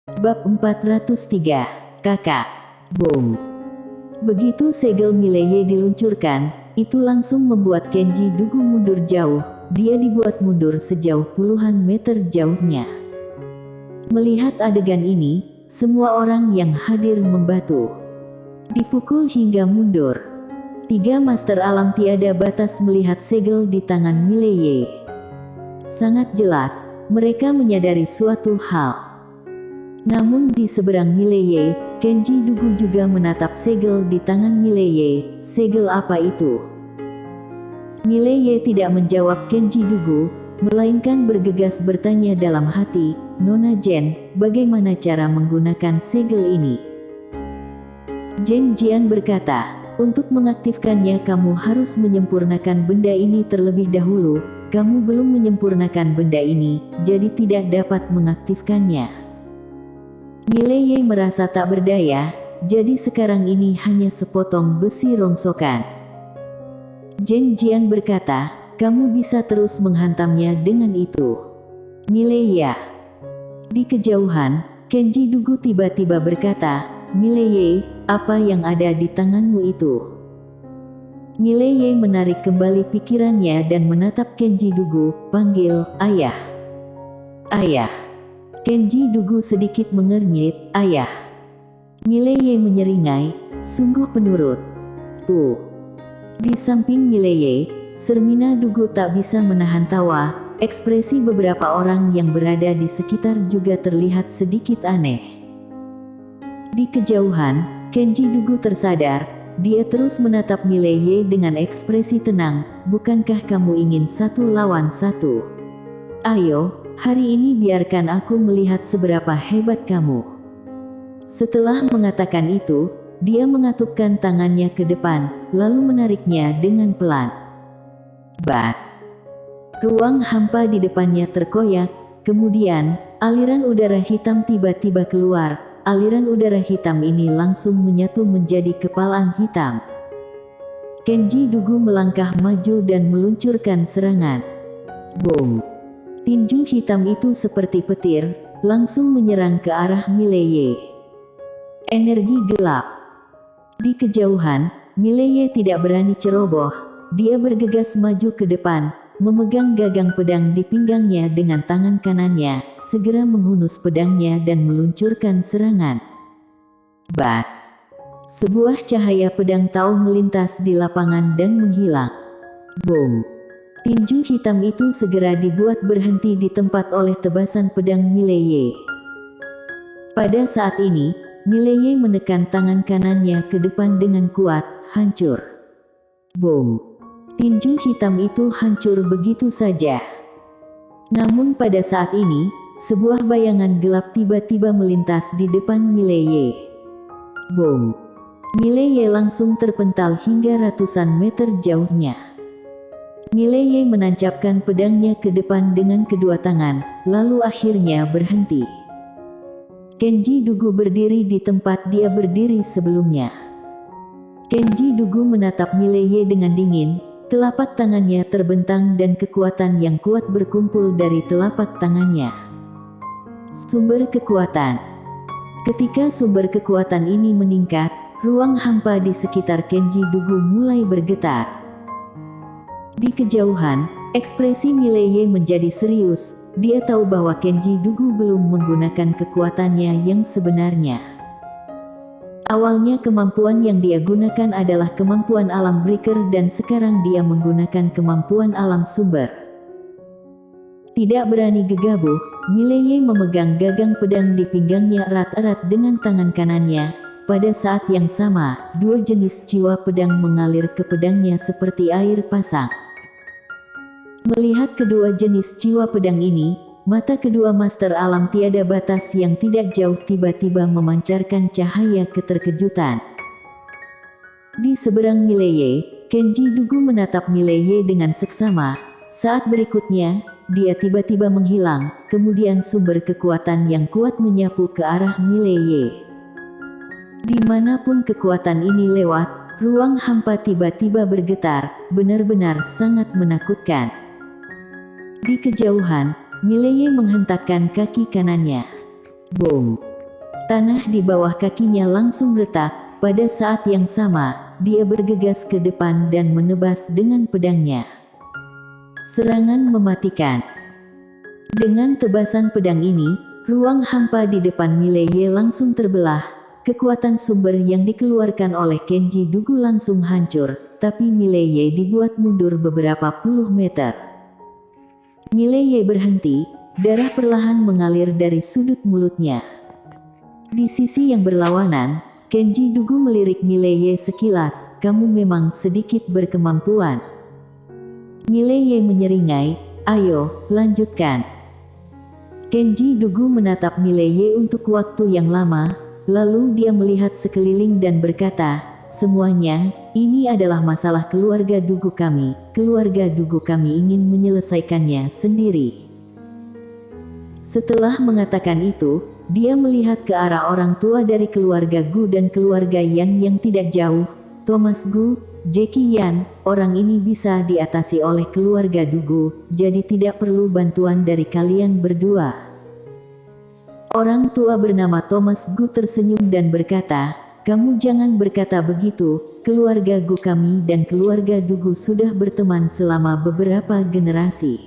Bab 403, Kakak. Boom. Begitu segel Mileye diluncurkan, itu langsung membuat Kenji Dugu mundur jauh. Dia dibuat mundur sejauh puluhan meter jauhnya. Melihat adegan ini, semua orang yang hadir membatu. Dipukul hingga mundur. Tiga master alam tiada batas melihat segel di tangan Mileye. Sangat jelas, mereka menyadari suatu hal. Namun di seberang Mileye, Kenji Dugu juga menatap segel di tangan Mileye. Segel apa itu? Mileye tidak menjawab Kenji Dugu, melainkan bergegas bertanya dalam hati, "Nona Jen, bagaimana cara menggunakan segel ini?" Zheng Jian berkata, "Untuk mengaktifkannya kamu harus menyempurnakan benda ini terlebih dahulu. Kamu belum menyempurnakan benda ini, jadi tidak dapat mengaktifkannya." Mileye merasa tak berdaya, jadi sekarang ini hanya sepotong besi rongsokan. Zheng Jian berkata, "Kamu bisa terus menghantamnya dengan itu." Mileye. Di kejauhan, Kenji Dugu tiba-tiba berkata, "Mileye, apa yang ada di tanganmu itu?" Mileye menarik kembali pikirannya dan menatap Kenji Dugu, panggil, "Ayah." "Ayah." Kenji Dugu sedikit mengernyit, "Ayah." Mileye menyeringai, "Sungguh penurut." Di samping Mileye, Sermina Dugu tak bisa menahan tawa. Ekspresi beberapa orang yang berada di sekitar juga terlihat sedikit aneh. Di kejauhan, Kenji Dugu tersadar. Dia terus menatap Mileye dengan ekspresi tenang. "Bukankah kamu ingin satu lawan satu? Ayo, hari ini biarkan aku melihat seberapa hebat kamu." Setelah mengatakan itu, dia mengatupkan tangannya ke depan, lalu menariknya dengan pelan. Bas! Ruang hampa di depannya terkoyak, kemudian, aliran udara hitam tiba-tiba keluar. Aliran udara hitam ini langsung menyatu menjadi kepalan hitam. Kenji Dugu melangkah maju dan meluncurkan serangan. Boom! Tinju hitam itu seperti petir, langsung menyerang ke arah Mileye. Energi gelap. Di kejauhan, Mileye tidak berani ceroboh. Dia bergegas maju ke depan, memegang gagang pedang di pinggangnya dengan tangan kanannya, segera menghunus pedangnya dan meluncurkan serangan. Bas! Sebuah cahaya pedang Tao melintas di lapangan dan menghilang. Boom! Tinju hitam itu segera dibuat berhenti di tempat oleh tebasan pedang Mileye. Pada saat ini, Mileye menekan tangan kanannya ke depan dengan kuat, hancur. Boom! Tinju hitam itu hancur begitu saja. Namun pada saat ini, sebuah bayangan gelap tiba-tiba melintas di depan Mileye. Boom! Mileye langsung terpental hingga ratusan meter jauhnya. Mileye menancapkan pedangnya ke depan dengan kedua tangan, lalu akhirnya berhenti. Kenji Dugu berdiri di tempat dia berdiri sebelumnya. Kenji Dugu menatap Mileye dengan dingin, telapak tangannya terbentang dan kekuatan yang kuat berkumpul dari telapak tangannya. Sumber kekuatan. Ketika sumber kekuatan ini meningkat, ruang hampa di sekitar Kenji Dugu mulai bergetar. Di kejauhan, ekspresi Mileye menjadi serius. Dia tahu bahwa Kenji Dugu belum menggunakan kekuatannya yang sebenarnya. Awalnya kemampuan yang dia gunakan adalah kemampuan alam breaker dan sekarang dia menggunakan kemampuan alam sumber. Tidak berani gegabah, Mileye memegang gagang pedang di pinggangnya erat-erat dengan tangan kanannya. Pada saat yang sama, dua jenis jiwa pedang mengalir ke pedangnya seperti air pasang. Melihat kedua jenis jiwa pedang ini, mata kedua master alam tiada batas yang tidak jauh tiba-tiba memancarkan cahaya keterkejutan. Di seberang Mileye, Kenji Dugu menatap Mileye dengan seksama. Saat berikutnya, dia tiba-tiba menghilang, kemudian sumber kekuatan yang kuat menyapu ke arah Mileye. Dimanapun kekuatan ini lewat, ruang hampa tiba-tiba bergetar, benar-benar sangat menakutkan. Di kejauhan, Mileye menghentakkan kaki kanannya. Boom! Tanah di bawah kakinya langsung retak. Pada saat yang sama, dia bergegas ke depan dan menebas dengan pedangnya. Serangan mematikan. Dengan tebasan pedang ini, ruang hampa di depan Mileye langsung terbelah. Kekuatan sumber yang dikeluarkan oleh Kenji Dugu langsung hancur, tapi Mileye dibuat mundur beberapa puluh meter. Mileye berhenti, darah perlahan mengalir dari sudut mulutnya. Di sisi yang berlawanan, Kenji Dugu melirik Mileye sekilas, "Kamu memang sedikit berkemampuan." Mileye menyeringai, "Ayo, lanjutkan." Kenji Dugu menatap Mileye untuk waktu yang lama. Lalu dia melihat sekeliling dan berkata, "Semuanya, ini adalah masalah keluarga Dugu kami. Keluarga Dugu kami ingin menyelesaikannya sendiri." Setelah mengatakan itu, dia melihat ke arah orang tua dari keluarga Gu dan keluarga Yan yang tidak jauh, Thomas Gu, Jackie Yan. Orang ini bisa diatasi oleh keluarga Dugu, jadi tidak perlu bantuan dari kalian berdua. Orang tua bernama Thomas Gu tersenyum dan berkata, "Kamu jangan berkata begitu, keluarga Gu kami dan keluarga Dugu sudah berteman selama beberapa generasi.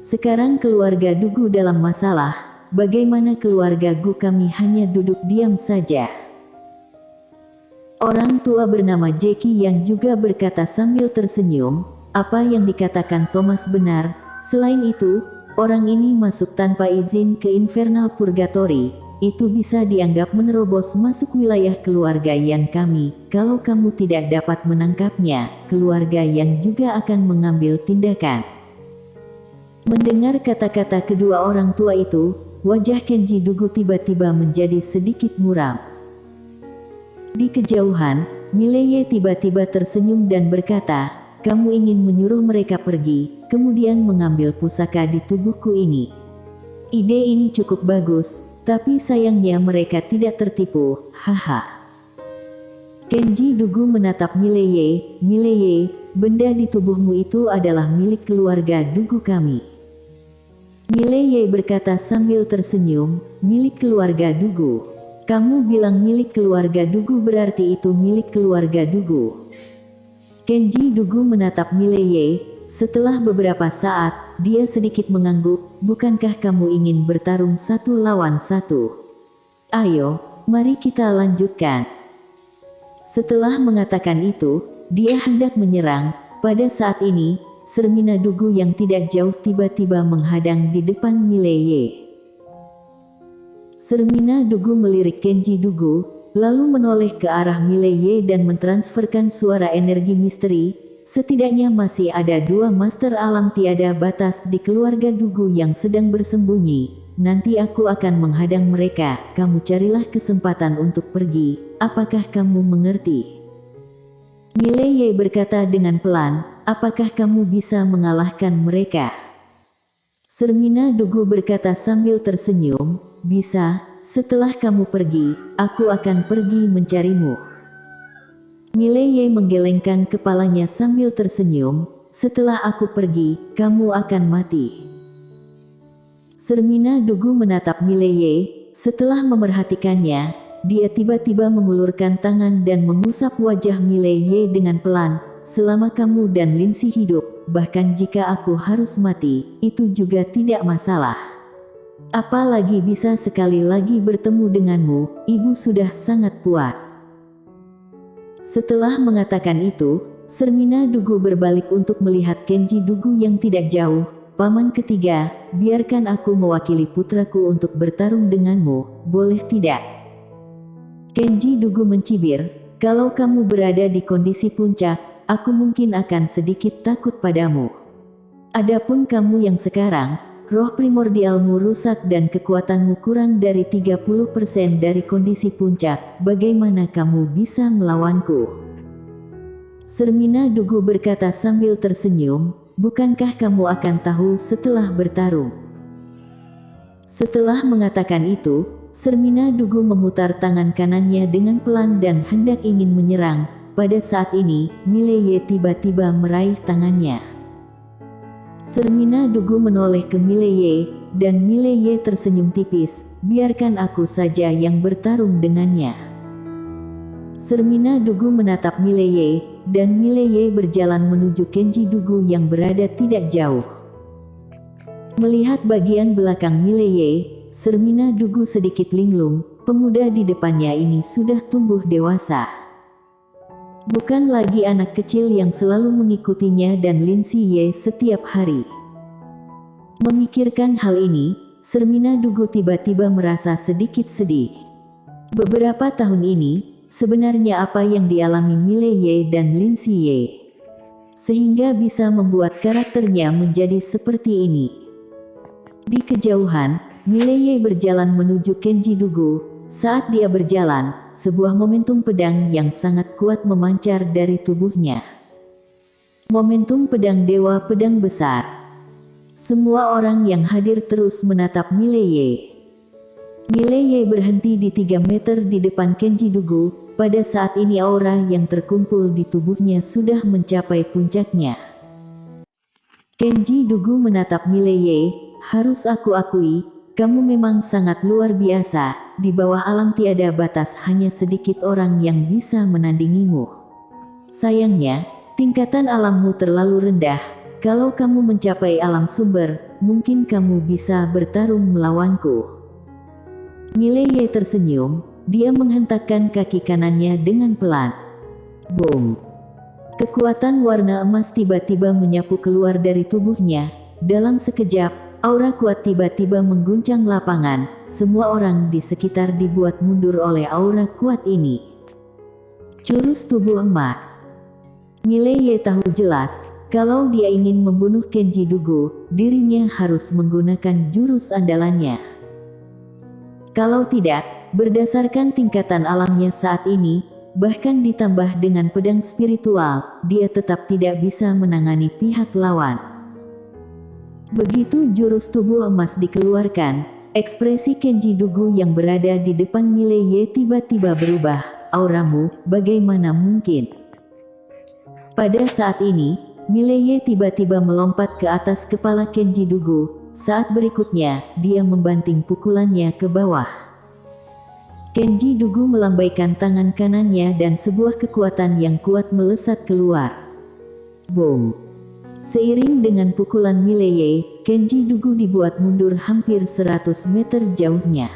Sekarang keluarga Dugu dalam masalah, bagaimana keluarga Gu kami hanya duduk diam saja?" Orang tua bernama Jackie yang juga berkata sambil tersenyum, "Apa yang dikatakan Thomas benar, selain itu, orang ini masuk tanpa izin ke Infernal Purgatory. Itu bisa dianggap menerobos masuk wilayah keluarga Yan kami. Kalau kamu tidak dapat menangkapnya, keluarga Yan juga akan mengambil tindakan." Mendengar kata-kata kedua orang tua itu, wajah Kenji Dugu tiba-tiba menjadi sedikit muram. Di kejauhan, Mileye tiba-tiba tersenyum dan berkata, "Kamu ingin menyuruh mereka pergi, kemudian mengambil pusaka di tubuhku ini. Ide ini cukup bagus, tapi sayangnya mereka tidak tertipu, haha." Kenji Dugu menatap Mileye, "Mileye, benda di tubuhmu itu adalah milik keluarga Dugu kami." Mileye berkata sambil tersenyum, "Milik keluarga Dugu? Kamu bilang milik keluarga Dugu berarti itu milik keluarga Dugu." Kenji Dugu menatap Mileye. Setelah beberapa saat, dia sedikit mengangguk, "Bukankah kamu ingin bertarung satu lawan satu? Ayo, mari kita lanjutkan." Setelah mengatakan itu, dia hendak menyerang. Pada saat ini, Sermina Dugu yang tidak jauh tiba-tiba menghadang di depan Mileye. Sermina Dugu melirik Kenji Dugu, lalu menoleh ke arah Mileye dan mentransferkan suara energi misteri. "Setidaknya masih ada 2 master alam tiada batas di keluarga Dugu yang sedang bersembunyi. Nanti aku akan menghadang mereka. Kamu carilah kesempatan untuk pergi. Apakah kamu mengerti?" Mileye berkata dengan pelan, "Apakah kamu bisa mengalahkan mereka?" Sermina Dugu berkata sambil tersenyum, "Bisa. Setelah kamu pergi, aku akan pergi mencarimu." Mileye menggelengkan kepalanya sambil tersenyum, "Setelah aku pergi, kamu akan mati." Sermina Dugu menatap Mileye. Setelah memerhatikannya, dia tiba-tiba mengulurkan tangan dan mengusap wajah Mileye dengan pelan. "Selama kamu dan Lindsay hidup, bahkan jika aku harus mati, itu juga tidak masalah. Apalagi bisa sekali lagi bertemu denganmu, ibu sudah sangat puas." Setelah mengatakan itu, Sermina Dugu berbalik untuk melihat Kenji Dugu yang tidak jauh. "Paman ketiga, biarkan aku mewakili putraku untuk bertarung denganmu, boleh tidak?" Kenji Dugu mencibir, "Kalau kamu berada di kondisi puncak, aku mungkin akan sedikit takut padamu. Adapun kamu yang sekarang, roh primordialmu rusak dan kekuatanmu kurang dari 30% dari kondisi puncak, bagaimana kamu bisa melawanku?" Sermina Dugu berkata sambil tersenyum, "Bukankah kamu akan tahu setelah bertarung?" Setelah mengatakan itu, Sermina Dugu memutar tangan kanannya dengan pelan dan hendak ingin menyerang. Pada saat ini, Mileye tiba-tiba meraih tangannya. Sermina Dugu menoleh ke Mileye. dan Mileye tersenyum tipis, biarkan aku saja yang bertarung dengannya. Sermina Dugu menatap Mileye, dan Mileye berjalan menuju Kenji Dugu yang berada tidak jauh. Melihat bagian belakang Mileye, Sermina Dugu sedikit linglung, pemuda di depannya ini sudah tumbuh dewasa. Bukan lagi anak kecil yang selalu mengikutinya dan Lin Siye setiap hari. Memikirkan hal ini, Sermina Dugu tiba-tiba merasa sedikit sedih. Beberapa tahun ini, sebenarnya apa yang dialami Mileye dan Lin Siye, sehingga bisa membuat karakternya menjadi seperti ini. Di kejauhan, Mileye berjalan menuju Kenji Dugu. Saat dia berjalan, sebuah momentum pedang yang sangat kuat memancar dari tubuhnya. Momentum pedang dewa pedang besar. Semua orang yang hadir terus menatap Mileye. Mileye berhenti di 3 meter di depan Kenji Dugu. Pada saat ini aura yang terkumpul di tubuhnya sudah mencapai puncaknya. Kenji Dugu menatap Mileye, harus aku akui, kamu memang sangat luar biasa. Di bawah alam tiada batas hanya sedikit orang yang bisa menandingimu. Sayangnya, tingkatan alammu terlalu rendah. Kalau kamu mencapai alam sumber, mungkin kamu bisa bertarung melawanku. Mileye tersenyum, dia menghentakkan kaki kanannya dengan pelan. Boom! Kekuatan warna emas tiba-tiba menyapu keluar dari tubuhnya. Dalam sekejap, aura kuat tiba-tiba mengguncang lapangan. Semua orang di sekitar dibuat mundur oleh aura kuat ini. Jurus tubuh emas. Mileye tahu jelas, kalau dia ingin membunuh Kenji Dugu, dirinya harus menggunakan jurus andalannya. Kalau tidak, berdasarkan tingkatan alamnya saat ini, bahkan ditambah dengan pedang spiritual, dia tetap tidak bisa menangani pihak lawan. Begitu jurus tubuh emas dikeluarkan, ekspresi Kenji Dugu yang berada di depan Mileye tiba-tiba berubah. Auramu, bagaimana mungkin? Pada saat ini, Mileye tiba-tiba melompat ke atas kepala Kenji Dugu. Saat berikutnya, dia membanting pukulannya ke bawah. Kenji Dugu melambaikan tangan kanannya dan sebuah kekuatan yang kuat melesat keluar. Boom! Seiring dengan pukulan Mileye, Kenji Dugu dibuat mundur hampir 100 meter jauhnya.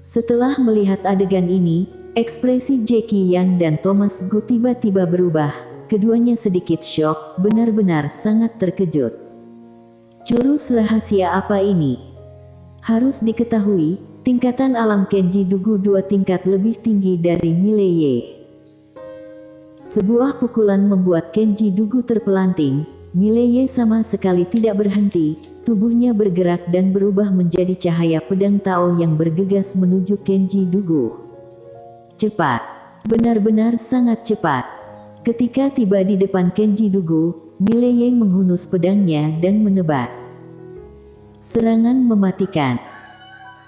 Setelah melihat adegan ini, ekspresi Jackie Yan dan Thomas Gu tiba-tiba berubah. Keduanya sedikit syok, benar-benar sangat terkejut. Jurus rahasia apa ini? Harus diketahui, tingkatan alam Kenji Dugu 2 tingkat lebih tinggi dari Mileye. Sebuah pukulan membuat Kenji Dugu terpelanting. Mileye sama sekali tidak berhenti, tubuhnya bergerak dan berubah menjadi cahaya pedang Tao yang bergegas menuju Kenji Dugu. Cepat, benar-benar sangat cepat. Ketika tiba di depan Kenji Dugu, Mileye menghunus pedangnya dan menebas. Serangan mematikan.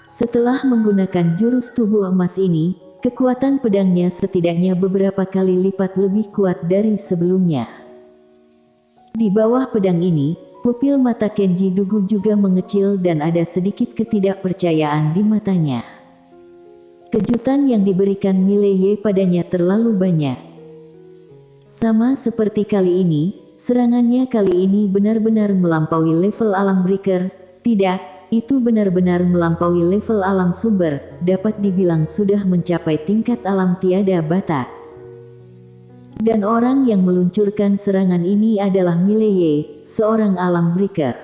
Setelah menggunakan jurus tubuh emas ini, kekuatan pedangnya setidaknya beberapa kali lipat lebih kuat dari sebelumnya. Di bawah pedang ini, pupil mata Kenji Dugu juga mengecil dan ada sedikit ketidakpercayaan di matanya. Kejutan yang diberikan Mileye padanya terlalu banyak. Sama seperti kali ini, serangannya kali ini benar-benar melampaui level alam breaker. Tidak, itu benar-benar melampaui level alam sumber, dapat dibilang sudah mencapai tingkat alam tiada batas. Dan orang yang meluncurkan serangan ini adalah Mileye, seorang alam breaker.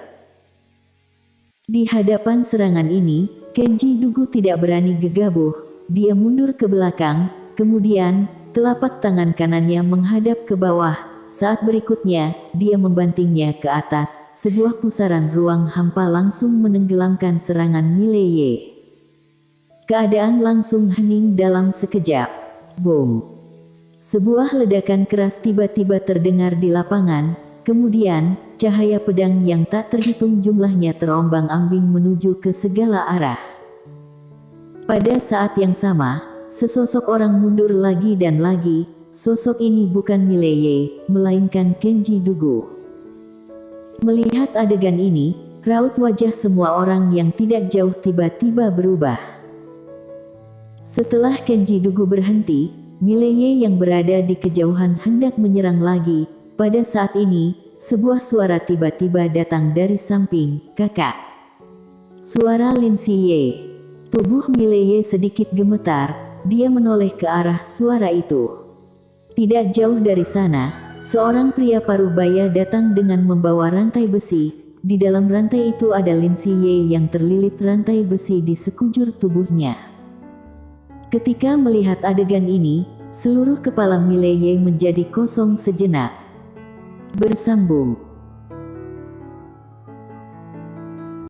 Di hadapan serangan ini, Kenji Dugu tidak berani gegabah. Dia mundur ke belakang, kemudian telapak tangan kanannya menghadap ke bawah. Saat berikutnya, dia membantingnya ke atas. Sebuah pusaran ruang hampa langsung menenggelamkan serangan Mileye. Keadaan langsung hening dalam sekejap. Boom! Sebuah ledakan keras tiba-tiba terdengar di lapangan. Kemudian, cahaya pedang yang tak terhitung jumlahnya terombang-ambing menuju ke segala arah. Pada saat yang sama, sesosok orang mundur lagi dan lagi. Sosok ini bukan Mileye, melainkan Kenji Dugu. Melihat adegan ini, Raut wajah semua orang yang tidak jauh tiba-tiba berubah. Setelah Kenji Dugu berhenti, Mileye yang berada di kejauhan hendak menyerang lagi. Pada saat ini, sebuah suara tiba-tiba datang dari samping, "Kakak." Suara Lin Siye. Tubuh Mileye sedikit gemetar, dia menoleh ke arah suara itu. Tidak jauh dari sana, seorang pria paruh baya datang dengan membawa rantai besi. Di dalam rantai itu ada Lin Siye yang terlilit rantai besi di sekujur tubuhnya. Ketika melihat adegan ini, seluruh kepala Mileye menjadi kosong sejenak. Bersambung.